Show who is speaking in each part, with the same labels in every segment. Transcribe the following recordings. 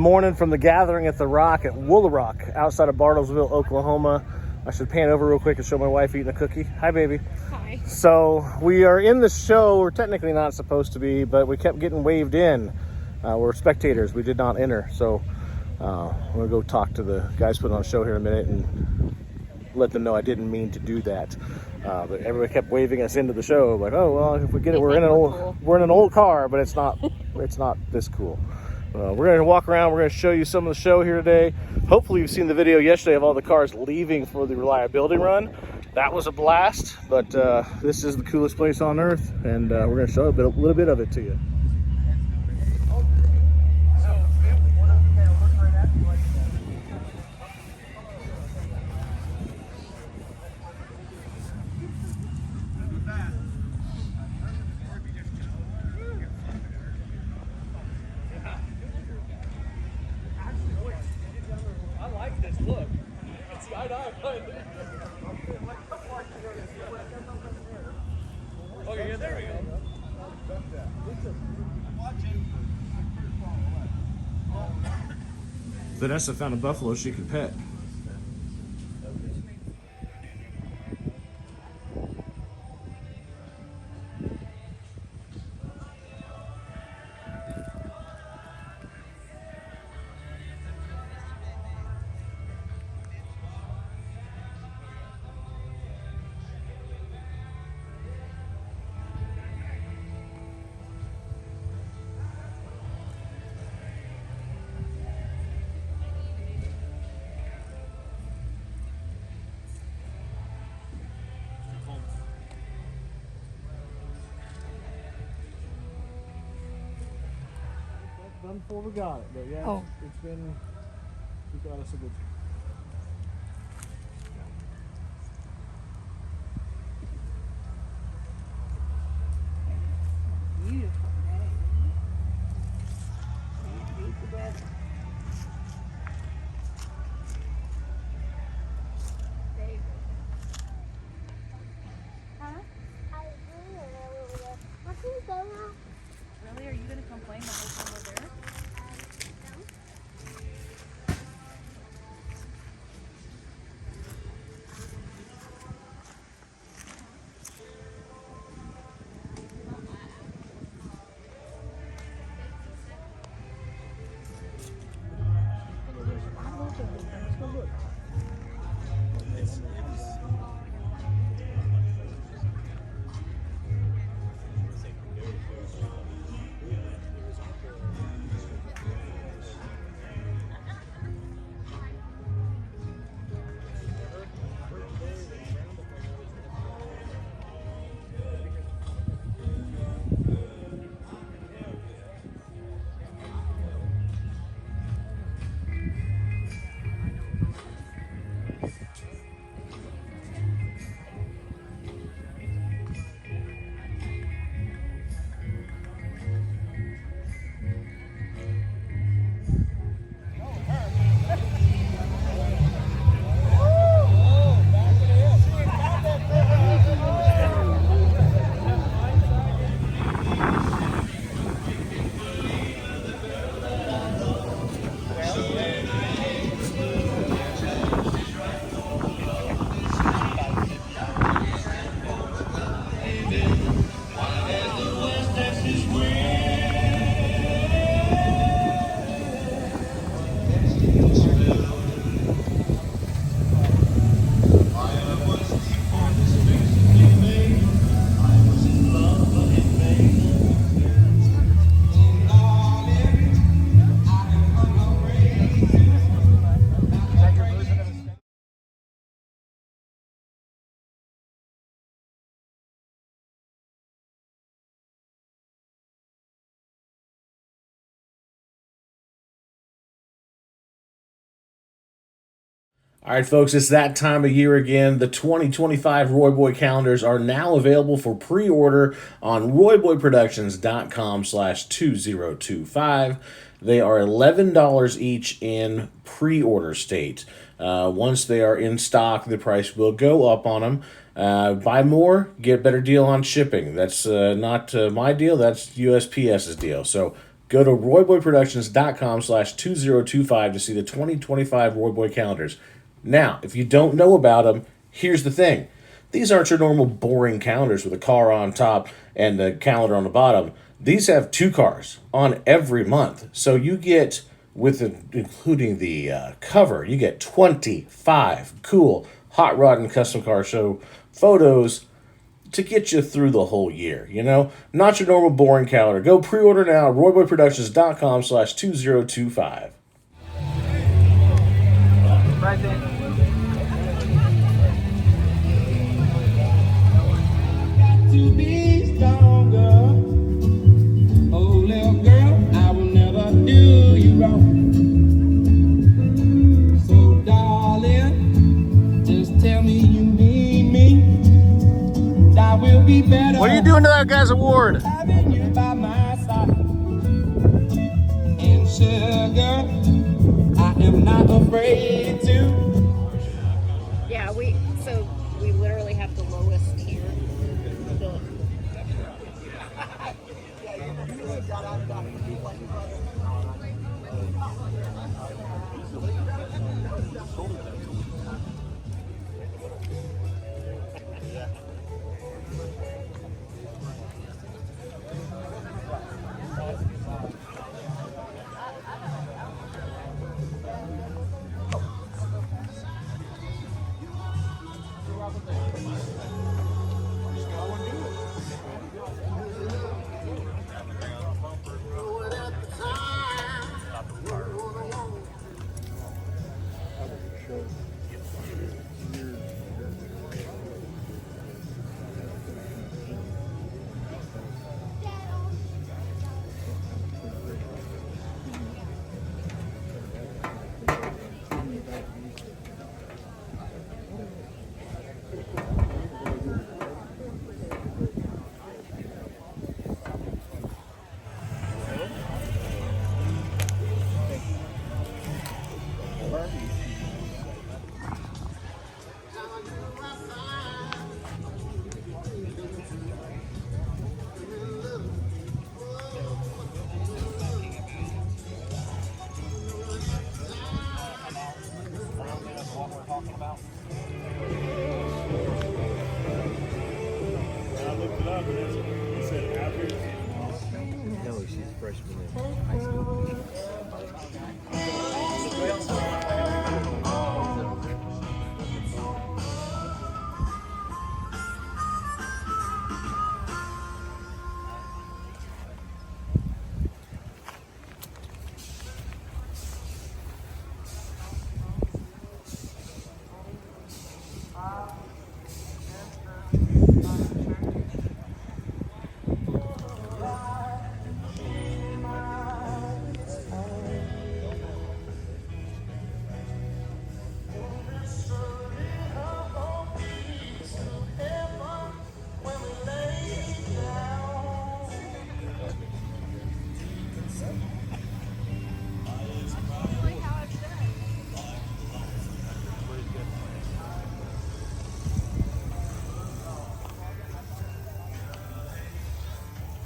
Speaker 1: morning from the Gathering at the Roc at Roc outside of Bartlesville, Oklahoma. I should pan over real quick and show my wife eating a cookie. Hi, baby.
Speaker 2: Hi.
Speaker 1: So we are in the show. We're technically not supposed to be, but we kept getting waved in. We're spectators. We did not enter. So I'm going to go talk to the guys putting on the show here in a minute and let them know I didn't mean to do that. But everybody kept waving us into the show. Like, oh, well, if we get it, we're in an old car, but it's not this cool. We're going to walk around. We're going to show you some of the show here today. Hopefully you've seen the video yesterday of all the cars leaving for the reliability run. That was a blast, but this is the coolest place on earth, and we're going to show a little bit of it to you.
Speaker 3: Okay, yeah, there we go.
Speaker 1: Vanessa found a buffalo she could pet. Done before we got it, but yeah, it's been, we got us a good.
Speaker 2: Beautiful day. Really? Are you going to complain the whole time we're there?
Speaker 1: Let's go look. All right, folks, it's that time of year again. The 2025 Roy Boy calendars are now available for pre-order on royboyproductions.com/2025. They are $11 each in pre-order state. Once they are in stock, the price will go up on them. Buy more, get a better deal on shipping. That's not my deal, that's USPS's deal. So Go to royboyproductions.com/2025 to see the 2025 Roy Boy calendars. Now, if you don't know about them, here's the thing. These aren't your normal boring calendars with a car on top and the calendar on the bottom. These have 2 cars on every month. So you get, including the cover, you get 25 cool hot rod and custom car show photos to get you through the whole year, you know? Not your normal boring calendar. Go pre-order now, royboyproductions.com/2025.
Speaker 3: Right there.
Speaker 4: To be stronger. Oh, little girl, I will never do you wrong. So, darling, just tell me you need me. And I will be better.
Speaker 1: What are you doing to that guy's award?
Speaker 4: Having you by my side. And sugar, I am not afraid to.
Speaker 2: Yeah, we literally have the lowest tier.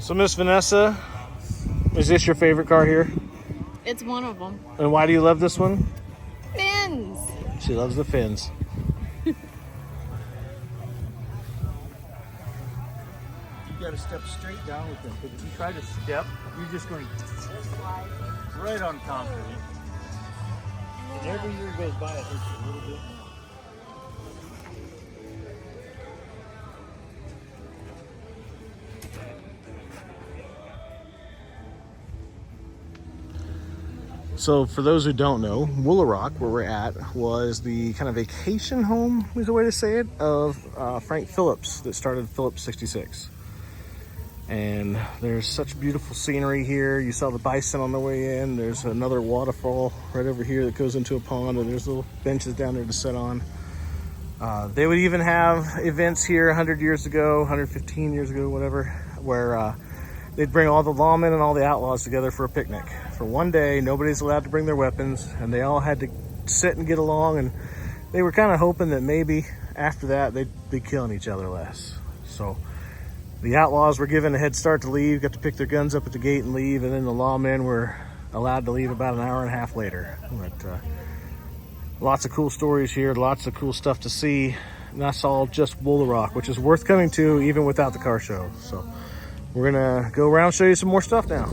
Speaker 1: So, Miss Vanessa, is this your favorite car here?
Speaker 2: It's one of them.
Speaker 1: And why do you love this one?
Speaker 2: Fins.
Speaker 1: She loves the fins.
Speaker 3: You got to step straight down with them, because if you try to step, you're just going right on concrete. And every year goes by, it hurts a little bit more.
Speaker 1: So for those who don't know, Roc, where we're at, was the kind of vacation home, is the way to say it, of Frank Phillips that started Phillips 66. And there's such beautiful scenery here. You saw the bison on the way in. There's another waterfall right over here that goes into a pond, and there's little benches down there to sit on. They would even have events here 100 years ago, 115 years ago, whatever, where they'd bring all the lawmen and all the outlaws together for a picnic. For one day, nobody's allowed to bring their weapons, and they all had to sit and get along, and they were kind of hoping that maybe after that they'd be killing each other less. So The outlaws were given a head start to leave, got to pick their guns up at the gate and leave, and then the lawmen were allowed to leave about an hour and a half later. But lots of cool stories here, lots of cool stuff to see. And that's all just Bull the Roc, which is worth coming to even without the car show. So we're gonna go around and show you some more stuff now.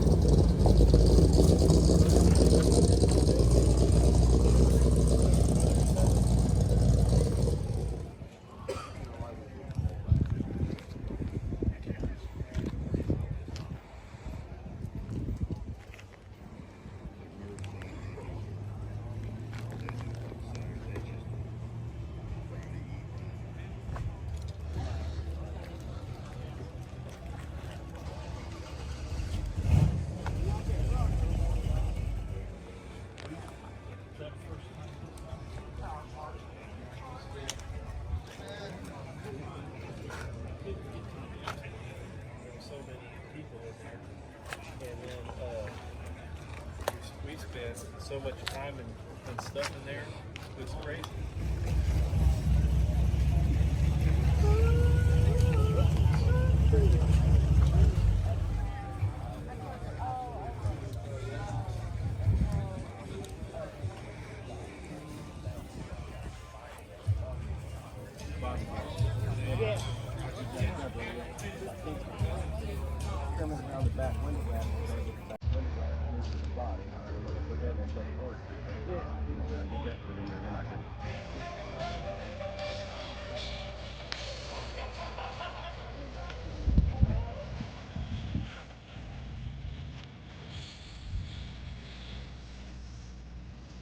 Speaker 3: We spent so much time and stuff in there. It's crazy.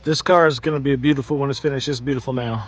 Speaker 1: This car is going to be a beautiful when it's finished. It's beautiful now.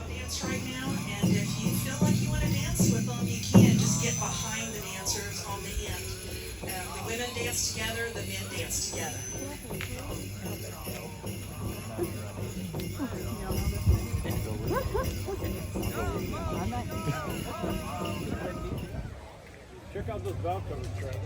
Speaker 5: Dance right now, and if you feel like you want to dance with them, you can. Just get behind the dancers on the end. The women dance together, the men dance together.
Speaker 3: Check out those valve covers, Travis.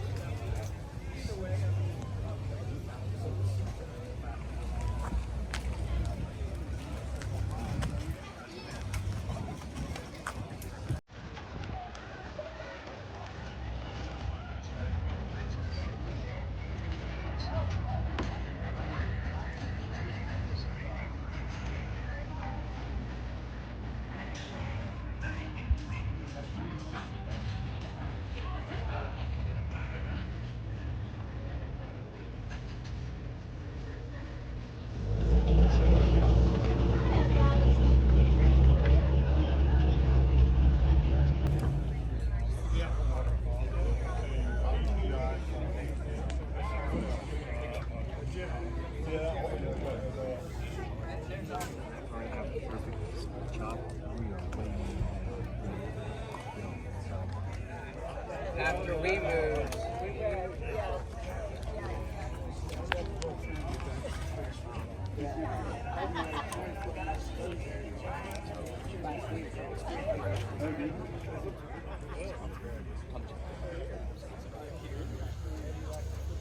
Speaker 6: After we moved,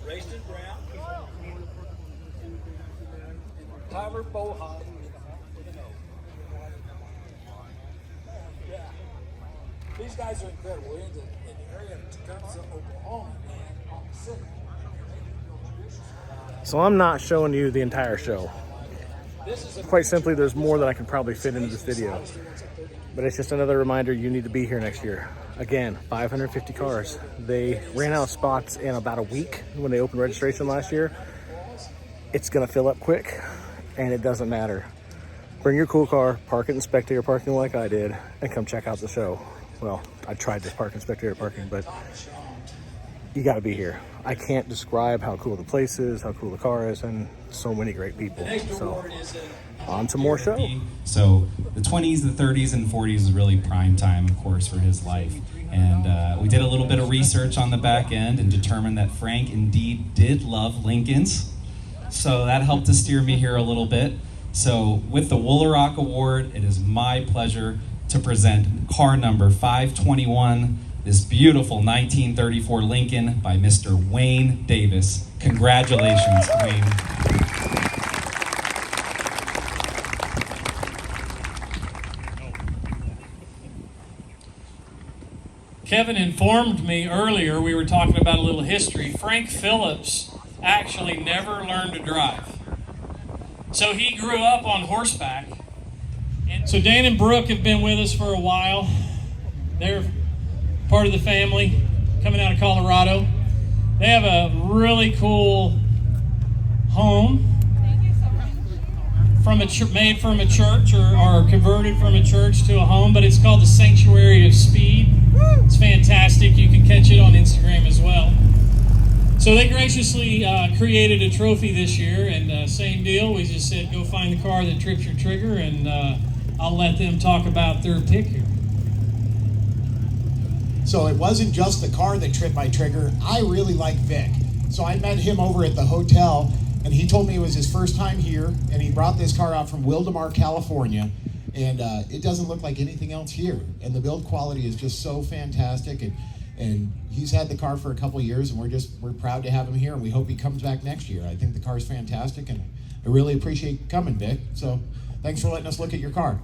Speaker 4: Racing Brown, Tyler Bohan. Yeah, these guys are incredible. We're in the area of Tecumseh, Oklahoma, man, on the city.
Speaker 1: So I'm not showing you the entire show. Quite simply, there's more than I can probably fit into this video. But it's just another reminder you need to be here next year. Again, 550 cars. They ran out of spots in about a week when they opened registration last year. It's gonna fill up quick, and it doesn't matter. Bring your cool car, park it in spectator parking like I did, and come check out the show. Well, I tried to park in spectator parking, but you gotta be here. I can't describe how cool the place is, how cool the car is, and so many great people. So, on to more show.
Speaker 7: So the 20s, the 30s, and 40s is really prime time, of course, for his life. And we did a little bit of research on the back end and determined that Frank indeed did love Lincolns. So that helped to steer me here a little bit. So with the Woolaroc Award, it is my pleasure to present car number 521, this beautiful 1934 Lincoln by Mr. Wayne Davis. Congratulations, Wayne.
Speaker 8: Kevin informed me earlier, we were talking about a little history. Frank Phillips actually never learned to drive. So he grew up on horseback. And so Dan and Brooke have been with us for a while. They're part of the family coming out of Colorado. They have a really cool home made from a church or converted from a church to a home, but it's called the Sanctuary of Speed. It's fantastic. You can catch it on Instagram as well. So they graciously created a trophy this year, and same deal. We just said, go find the car that trips your trigger, and I'll let them talk about their pick here.
Speaker 9: So it wasn't just the car that tripped my trigger. I really like Vic. So I met him over at the hotel, and he told me it was his first time here, and he brought this car out from Wildemar, California, and it doesn't look like anything else here. And the build quality is just so fantastic, and he's had the car for a couple of years, and we're proud to have him here, and we hope he comes back next year. I think the car's fantastic, and I really appreciate you coming, Vic. So thanks for letting us look at your car.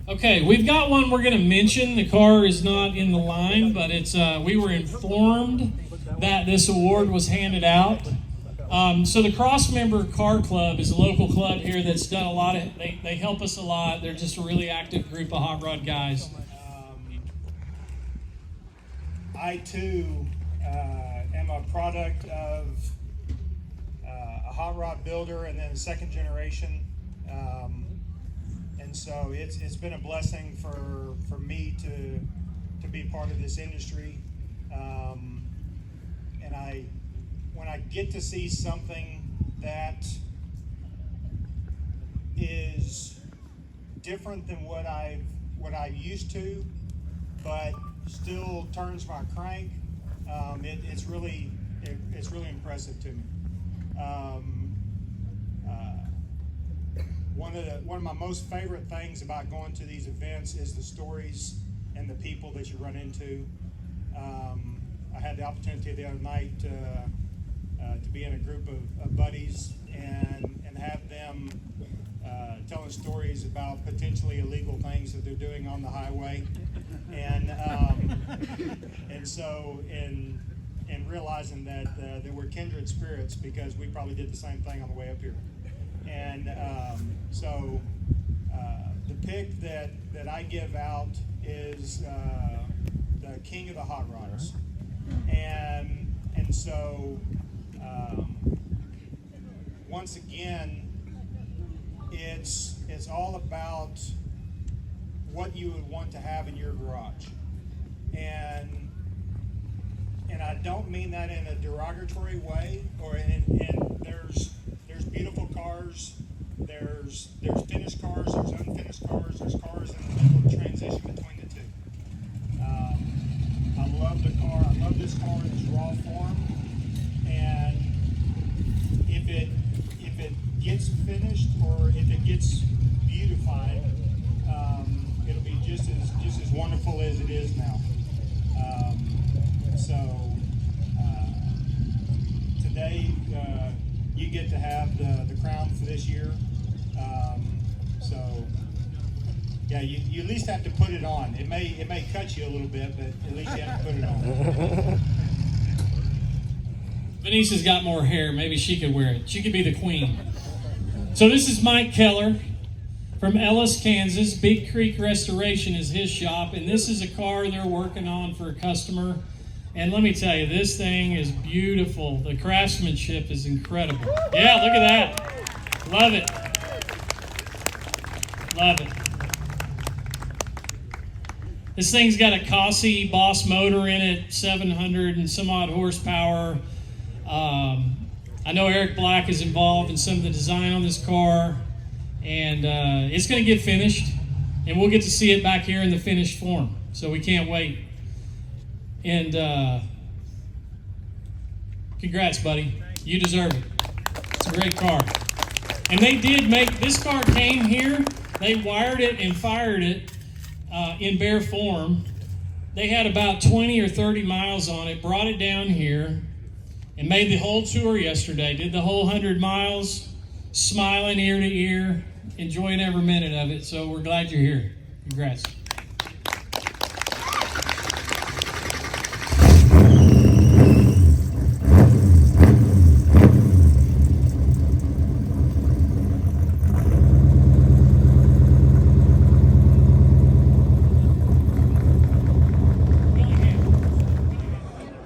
Speaker 8: Okay, we've got one we're going to mention. The car is not in the line, but it's we were informed that this award was handed out. So the Crossmember Car Club is a local club here that's done a lot of, they help us a lot. They're just a really active group of hot rod guys.
Speaker 10: I too am a product of a hot rod builder and then second generation. And so it's been a blessing for me to be part of this industry. And when I get to see something that is different than what I'm used to, but still turns my crank, it's really impressive to me. One of my most favorite things about going to these events is the stories and the people that you run into. I had the opportunity the other night to be in a group of buddies and have them telling stories about potentially illegal things that they're doing on the highway, and so in realizing that they were kindred spirits because we probably did the same thing on the way up here. And so the pick that I give out is the King of the Hot Rods. And so once again, it's all about what you would want to have in your garage. And I don't mean that in a derogatory way, and there's beautiful cars, there's finished cars, there's unfinished cars, there's cars in the middle of the transition between the two. I love the car. I love this car in its raw form, and if it gets finished or if it gets beautified, it'll be just as wonderful as it is now. Today you get to have the crown for this year. So Yeah, you at least have to put it on. It may cut you a little bit, but at least you have to put it on.
Speaker 8: Venice has got more hair. Maybe she could wear it. She could be the queen. So this is Mike Keller from Ellis, Kansas. Big Creek Restoration is his shop, and this is a car they're working on for a customer. And let me tell you, this thing is beautiful. The craftsmanship is incredible. Yeah, look at that. Love it. Love it. This thing's got a Cossi Boss motor in it, 700 and some odd horsepower. I know Eric Black is involved in some of the design on this car, and it's going to get finished, and we'll get to see it back here in the finished form, so we can't wait. And congrats, buddy. You deserve it. It's a great car. And they did make, this car came here, they wired it and fired it in bare form. They had about 20 or 30 miles on it, brought it down here, and made the whole tour yesterday. Did the whole 100 miles, smiling ear to ear, enjoying every minute of it. So we're glad you're here. Congrats.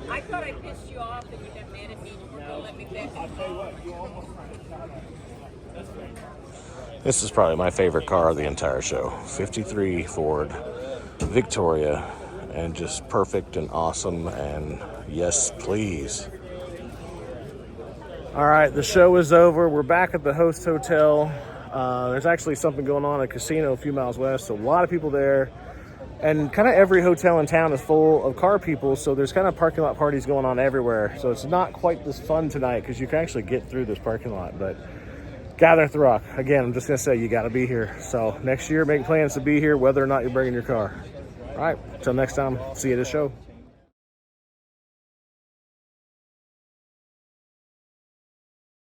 Speaker 2: I thought I pissed you off and you got mad at me and you were gonna let me pick.
Speaker 1: This is probably my favorite car of the entire show. 53 Ford Victoria, and just perfect and awesome, and yes, please. All right, the show is over. We're back at the host hotel. There's actually something going on at a casino a few miles west, so a lot of people there. And kind of every hotel in town is full of car people, so there's kind of parking lot parties going on everywhere. So it's not quite this fun tonight because you can actually get through this parking lot. But Gathering at the Roc, again, I'm just going to say you got to be here. So next year, make plans to be here whether or not you're bringing your car. All right, until next time, see you at the show.